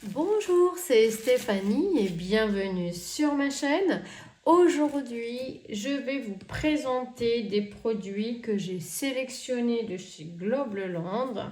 Bonjour, c'est Stéphanie et bienvenue sur ma chaîne. Aujourd'hui, je vais vous présenter des produits que j'ai sélectionnés de chez Globleland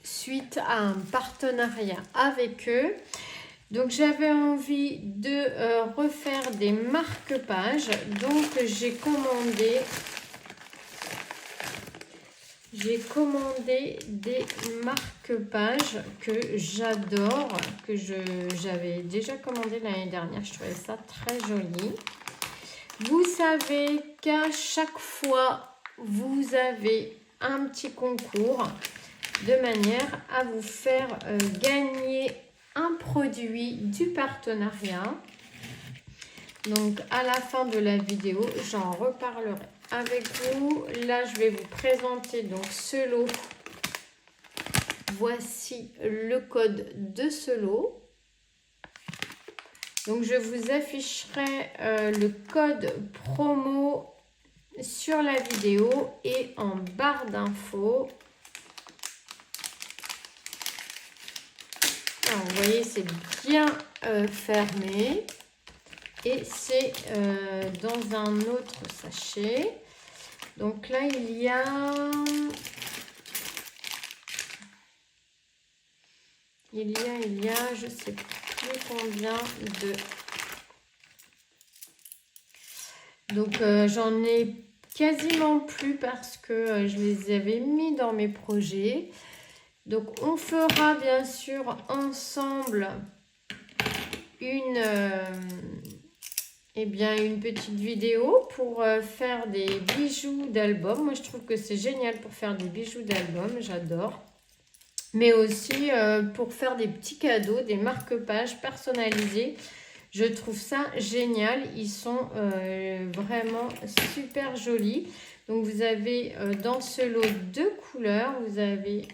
suite à un partenariat avec eux. Donc j'avais envie de refaire des marque-pages, donc j'ai commandé des marque-pages que j'adore, que j'avais déjà commandé l'année dernière. Je trouvais ça très joli. Vous savez qu'à chaque fois, vous avez un petit concours de manière à vous faire gagner un produit du partenariat. Donc à la fin de la vidéo, j'en reparlerai avec vous. Là, je vais vous présenter donc ce lot. Voici le code de ce lot. Donc je vous afficherai le code promo sur la vidéo et en barre d'infos. Alors vous voyez, c'est bien fermé. Et c'est dans un autre sachet. Donc là, il y a je ne sais plus combien de... Donc j'en ai quasiment plus parce que je les avais mis dans mes projets. Donc on fera bien sûr ensemble une petite vidéo pour faire des bijoux d'album. Moi, je trouve que c'est génial pour faire des bijoux d'album. J'adore. Mais aussi pour faire des petits cadeaux, des marque-pages personnalisés. Je trouve ça génial. Ils sont vraiment super jolis. Donc, vous avez dans ce lot 2 couleurs. Vous avez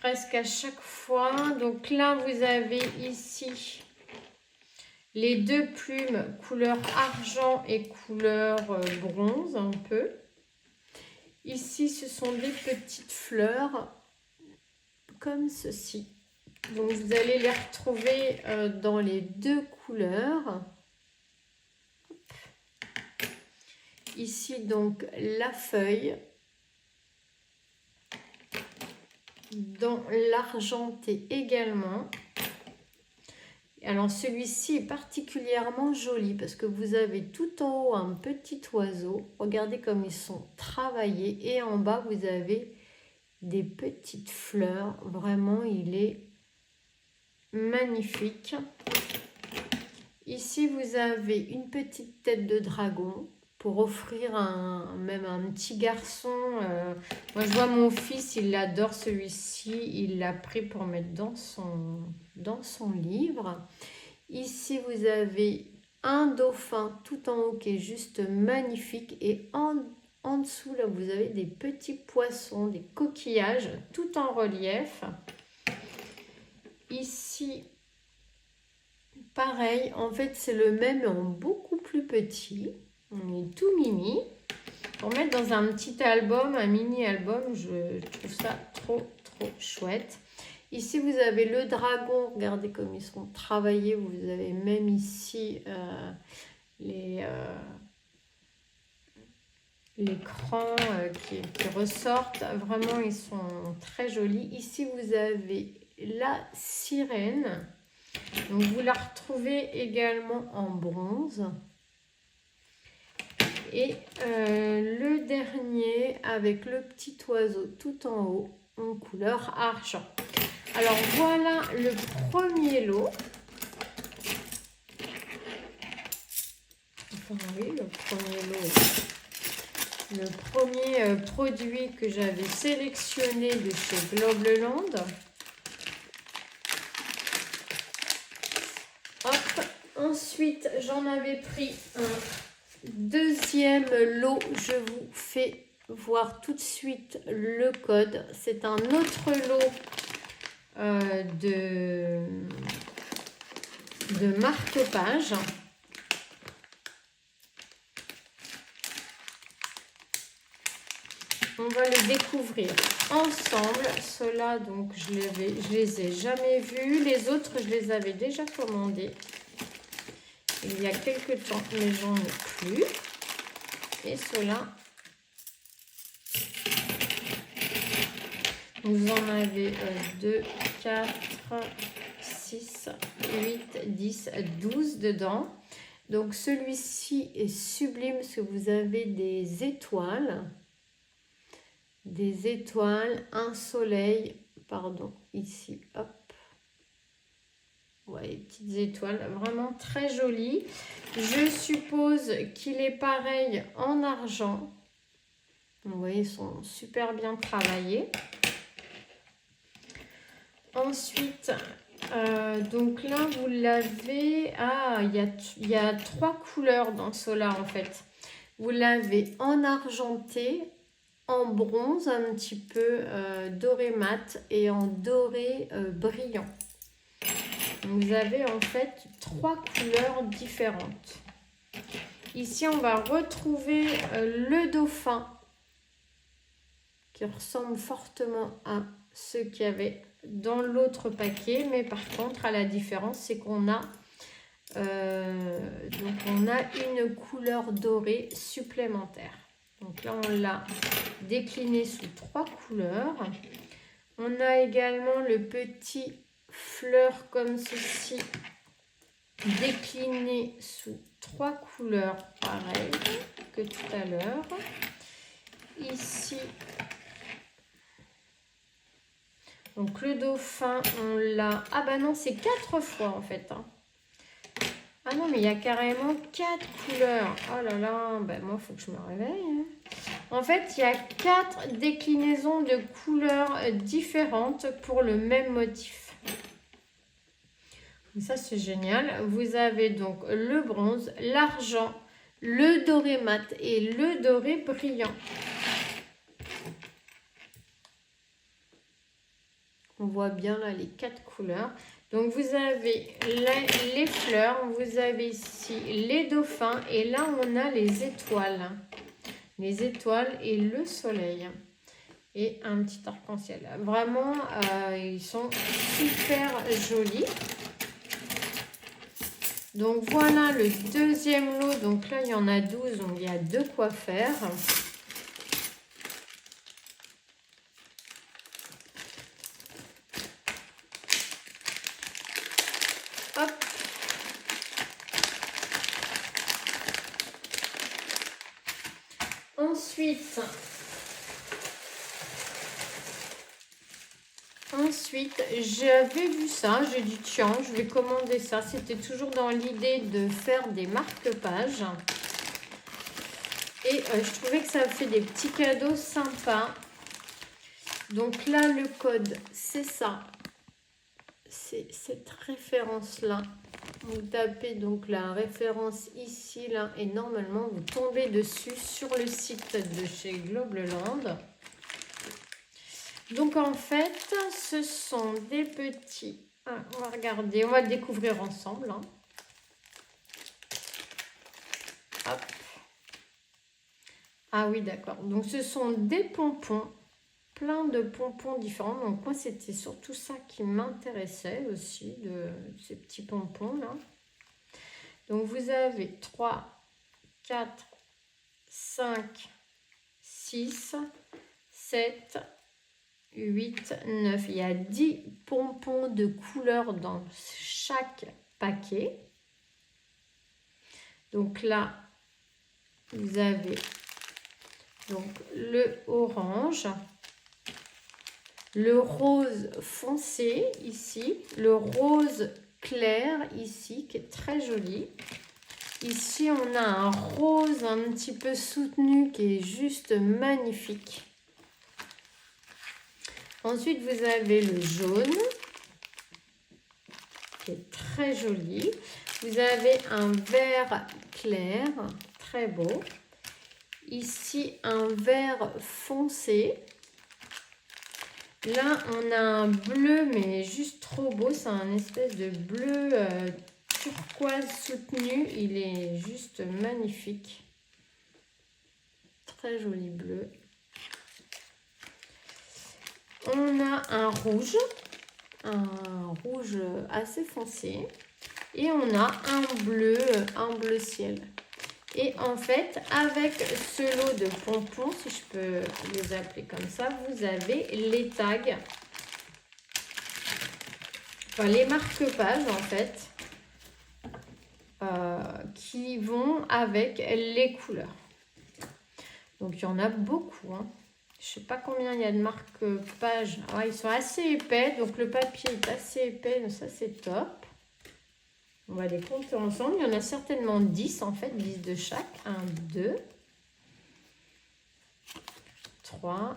presque à chaque fois. Donc là, vous avez ici... les 2 plumes couleur argent et couleur bronze un peu. Ici, ce sont des petites fleurs comme ceci. Donc, vous allez les retrouver dans les 2 couleurs. Ici, donc, la feuille. Dans l'argenté également. Alors celui-ci est particulièrement joli parce que vous avez tout en haut un petit oiseau. Regardez comme ils sont travaillés. Et en bas, vous avez des petites fleurs. Vraiment, il est magnifique. Ici, vous avez une petite tête de dragon pour offrir même un petit garçon. Moi, je vois mon fils, il adore celui-ci. Il l'a pris pour mettre dans son livre. Ici, vous avez un dauphin tout en haut qui est juste magnifique. Et en dessous, là, vous avez des petits poissons, des coquillages, tout en relief. Ici, pareil, en fait, c'est le même, mais en beaucoup plus petit. On est tout mini. Pour mettre dans un petit album, un mini-album, je trouve ça trop chouette. Ici, vous avez le dragon. Regardez comme ils sont travaillés. Vous avez même ici les crans qui ressortent. Vraiment, ils sont très jolis. Ici, vous avez la sirène. Donc, vous la retrouvez également en bronze. Et le dernier avec le petit oiseau tout en haut en couleur argent. Alors voilà le premier lot. Enfin oui, le premier lot. Le premier produit que j'avais sélectionné de chez Globleland. Hop. Ensuite, j'en avais pris un deuxième lot. Je vous fais voir tout de suite le code. C'est un autre lot de marque-page. On va les découvrir ensemble. Ceux-là, donc, je les ai jamais vus. Les autres, je les avais déjà commandés il y a quelques temps, mais j'en ai plus. Et ceux-là, vous en avez 2, 4, 6, 8, 10, 12 dedans. Donc, celui-ci est sublime parce que vous avez des étoiles. Des étoiles, un soleil, pardon, ici, hop. Ouais, les petites étoiles, vraiment très joli. Je suppose qu'il est pareil en argent. Vous voyez, ils sont super bien travaillés. Ensuite, donc là, vous l'avez... Ah, il y a 3 couleurs dans ceux-là, en fait. Vous l'avez en argenté, en bronze, un petit peu doré mat et en doré brillant. Vous avez en fait 3 couleurs différentes. Ici, on va retrouver le dauphin qui ressemble fortement à ceux qu'il y avait dans l'autre paquet. Mais par contre, à la différence, c'est qu'on a, donc on a une couleur dorée supplémentaire. Donc là, on l'a décliné sous 3 couleurs. On a également le petit fleur comme ceci, décliné sous 3 couleurs pareilles que tout à l'heure. Ici, donc le dauphin, on l'a... Ah bah non, c'est 4 fois en fait. Hein. Ah non, mais il y a carrément 4 couleurs. Oh là là, ben moi, il faut que je me réveille. Hein. En fait, il y a 4 déclinaisons de couleurs différentes pour le même motif. Ça, c'est génial. Vous avez donc le bronze, l'argent, le doré mat et le doré brillant. On voit bien là les 4 couleurs. Donc, vous avez les fleurs, vous avez ici les dauphins et là, on a les étoiles. Les étoiles et le soleil. Et un petit arc-en-ciel. Vraiment, ils sont super jolis. Donc, voilà le deuxième lot. Donc là, il y en a 12, donc il y a de quoi faire. Hop. Ensuite, j'avais vu ça, j'ai dit tiens, je vais commander ça. C'était toujours dans l'idée de faire des marque-pages. Et je trouvais que ça fait des petits cadeaux sympas. Donc là, le code, c'est ça. C'est cette référence-là. Vous tapez donc la référence ici, là, et normalement, vous tombez dessus sur le site de chez Globleland. Donc, en fait, ce sont des petits... Ah, on va regarder, on va le découvrir ensemble. Hein. Hop. Ah oui, d'accord. Donc, ce sont des pompons. Plein de pompons différents. Donc, moi, c'était surtout ça qui m'intéressait aussi, de ces petits pompons-là. Donc, vous avez 3, 4, 5, 6, 7, 8, 9. Il y a 10 pompons de couleur dans chaque paquet. Donc là, vous avez donc le orange, le rose foncé ici, le rose clair ici qui est très joli. Ici, on a un rose un petit peu soutenu qui est juste magnifique. Ensuite, vous avez le jaune qui est très joli. Vous avez un vert clair, très beau. Ici, un vert foncé. Là, on a un bleu, mais juste trop beau. C'est un espèce de bleu turquoise soutenu. Il est juste magnifique. Très joli bleu. un rouge assez foncé. Et on a un bleu ciel. Et en fait, avec ce lot de pompons, si je peux les appeler comme ça, vous avez les tags, enfin les marque-pages en fait, qui vont avec les couleurs. Donc il y en a beaucoup, hein. Je ne sais pas combien il y a de marque-pages. Ah, ils sont assez épais, donc le papier est assez épais, donc ça c'est top. On va les compter ensemble. Il y en a certainement 10 en fait, 10 de chaque. 1, 2, 3,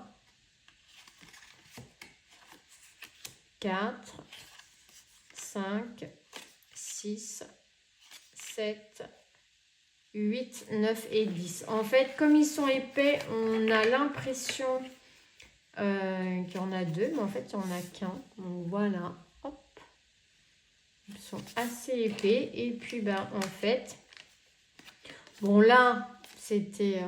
4, 5, 6, 7, 8, 9 et 10. En fait, comme ils sont épais, on a l'impression qu'il y en a 2, mais en fait, il n'y en a qu'un. Donc voilà, hop. Ils sont assez épais. Et puis, ben, en fait, bon là, c'était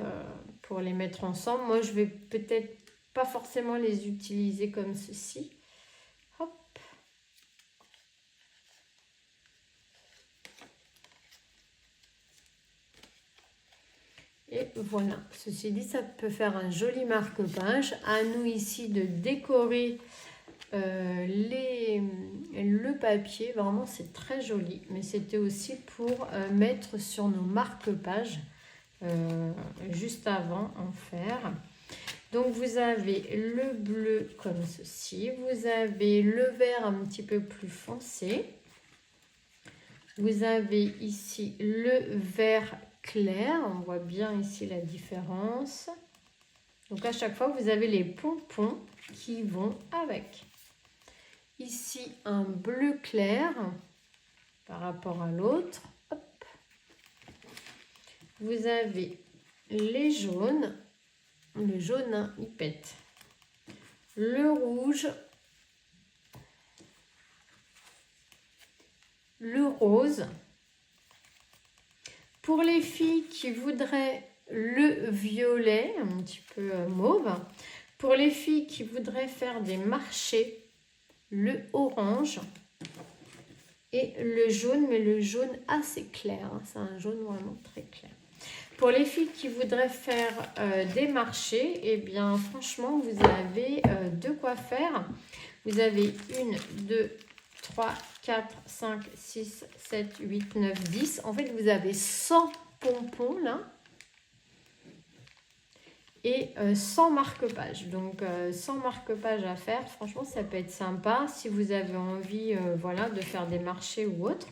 pour les mettre ensemble. Moi, je vais peut-être pas forcément les utiliser comme ceci. Hop. Et voilà, ceci dit, ça peut faire un joli marque-page. À nous ici de décorer le papier. Vraiment, c'est très joli. Mais c'était aussi pour mettre sur nos marque-pages juste avant en faire. Donc, vous avez le bleu comme ceci. Vous avez le vert un petit peu plus foncé. Vous avez ici le vert clair, on voit bien ici la différence. Donc à chaque fois, vous avez les pompons qui vont avec. Ici, un bleu clair par rapport à l'autre. Vous avez les jaunes. Le jaune, hein, il pète. Le rouge. Le rose. Pour les filles qui voudraient le violet, un petit peu mauve. Pour les filles qui voudraient faire des marchés, le orange. Et le jaune, mais le jaune assez clair. Hein, c'est un jaune vraiment très clair. Pour les filles qui voudraient faire des marchés, eh bien franchement, vous avez de quoi faire. Vous avez 1, 2, 3, 4, 5, 6, 7, 8, 9, 10. En fait, vous avez 100 pompons là et 100 marque-pages. Donc, 100 marque-pages à faire. Franchement, ça peut être sympa si vous avez envie voilà, de faire des marchés ou autre.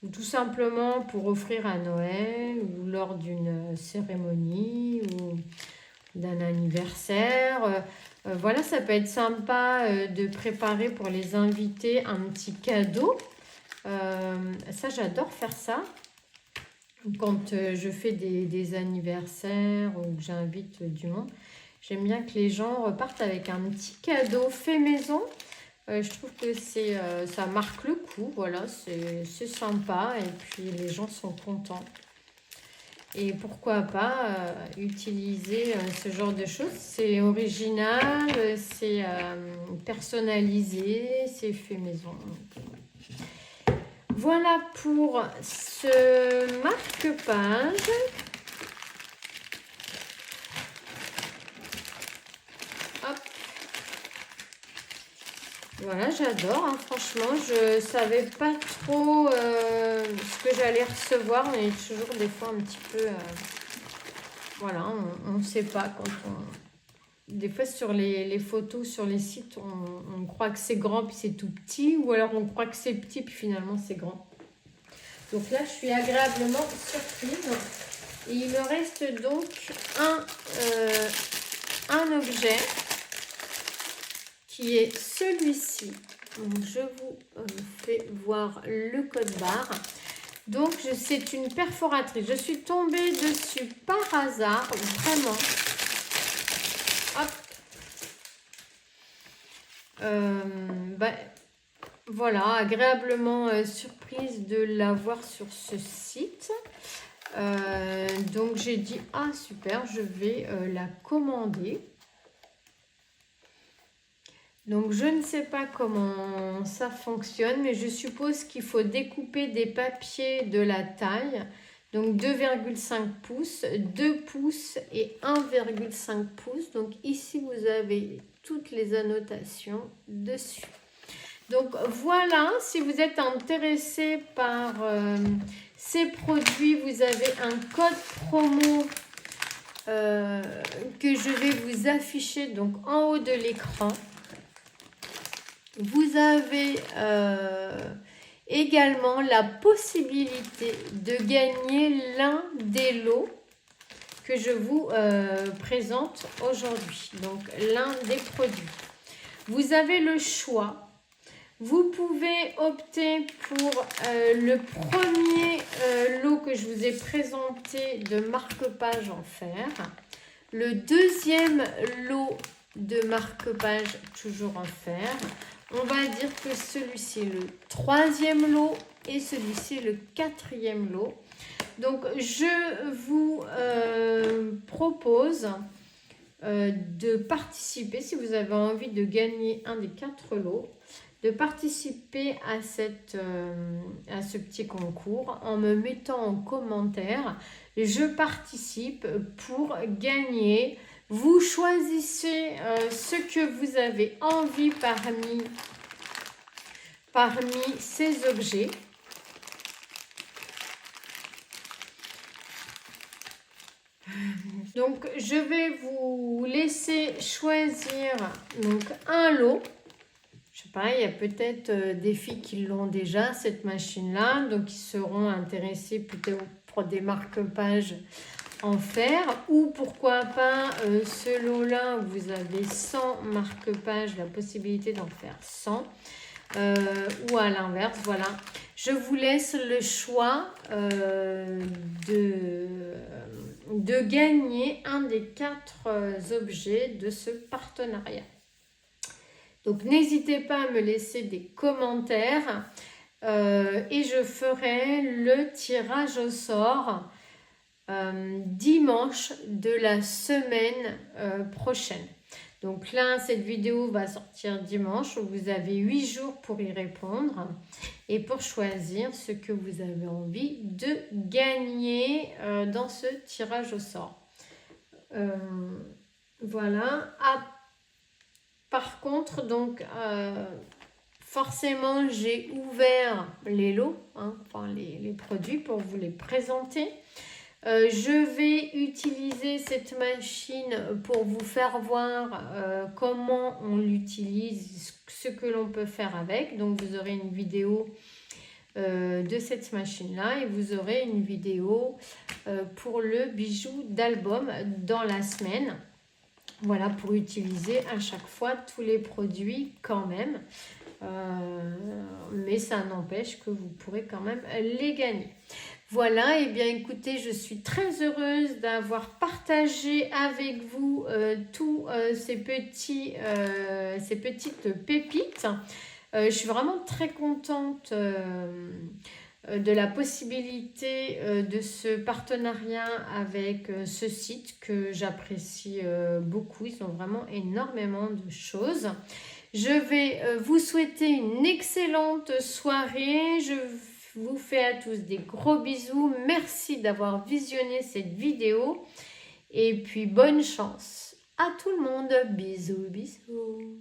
Ou tout simplement pour offrir à Noël ou lors d'une cérémonie ou d'un anniversaire. Voilà, ça peut être sympa de préparer pour les invités un petit cadeau. Ça, j'adore faire ça. Quand je fais des anniversaires ou que j'invite du monde, j'aime bien que les gens repartent avec un petit cadeau fait maison. Je trouve que ça marque le coup, voilà, c'est sympa et puis les gens sont contents. Et pourquoi pas utiliser ce genre de choses. C'est original, c'est personnalisé, c'est fait maison. Voilà pour ce marque-page. Hop. Voilà, j'adore, hein, franchement, je savais pas trop ce que j'allais recevoir. On est toujours des fois un petit peu... voilà, on ne sait pas quand on... Des fois sur les photos, sur les sites, on croit que c'est grand puis c'est tout petit. Ou alors on croit que c'est petit puis finalement c'est grand. Donc là, je suis agréablement surprise. Et il me reste donc un objet qui est celui-ci. Je vous fais voir le code barre. Donc, c'est une perforatrice. Je suis tombée dessus par hasard, vraiment. Hop. Voilà, agréablement surprise de l'avoir sur ce site. Donc, j'ai dit, ah super, je vais la commander. Donc je ne sais pas comment ça fonctionne, mais je suppose qu'il faut découper des papiers de la taille. Donc 2,5 pouces, 2 pouces et 1,5 pouces. Donc ici vous avez toutes les annotations dessus. Donc voilà, si vous êtes intéressé par ces produits, vous avez un code promo que je vais vous afficher donc en haut de l'écran. Vous avez également la possibilité de gagner l'un des lots que je vous présente aujourd'hui. Donc l'un des produits. Vous avez le choix. Vous pouvez opter pour le premier lot que je vous ai présenté de marque-page en fer. Le deuxième lot de marque-page toujours en fer. On va dire que celui-ci est le troisième lot et celui-ci est le quatrième lot. Donc je vous propose de participer, si vous avez envie de gagner un des 4 lots, de participer à ce petit concours en me mettant en commentaire « Je participe » pour gagner. Vous choisissez ce que vous avez envie parmi ces objets. Donc, je vais vous laisser choisir donc, un lot. Je sais pas, il y a peut-être des filles qui l'ont déjà, cette machine-là. Donc, qui seront intéressées plutôt pour des marque-pages en fer. Ou pourquoi pas ce lot-là, vous avez 100 marque-pages, la possibilité d'en faire 100. Ou à l'inverse, voilà. Je vous laisse le choix de gagner un des 4 objets de ce partenariat. Donc n'hésitez pas à me laisser des commentaires et je ferai le tirage au sort dimanche de la semaine prochaine. Donc là, cette vidéo va sortir dimanche. Vous avez 8 jours pour y répondre et pour choisir ce que vous avez envie de gagner dans ce tirage au sort. Voilà. Par contre, donc, forcément, j'ai ouvert les lots, enfin les produits pour vous les présenter. Je vais utiliser cette machine pour vous faire voir comment on l'utilise, ce que l'on peut faire avec. Donc, vous aurez une vidéo de cette machine-là et vous aurez une vidéo pour le bijou d'album dans la semaine. Voilà, pour utiliser à chaque fois tous les produits quand même. Mais ça n'empêche que vous pourrez quand même les gagner. Voilà, et bien écoutez, je suis très heureuse d'avoir partagé avec vous tous ces petites pépites. Je suis vraiment très contente de la possibilité de ce partenariat avec ce site que j'apprécie beaucoup. Ils ont vraiment énormément de choses. Je vais vous souhaiter une excellente soirée. Je vous fais à tous des gros bisous. Merci d'avoir visionné cette vidéo. Et puis bonne chance à tout le monde. Bisous, bisous.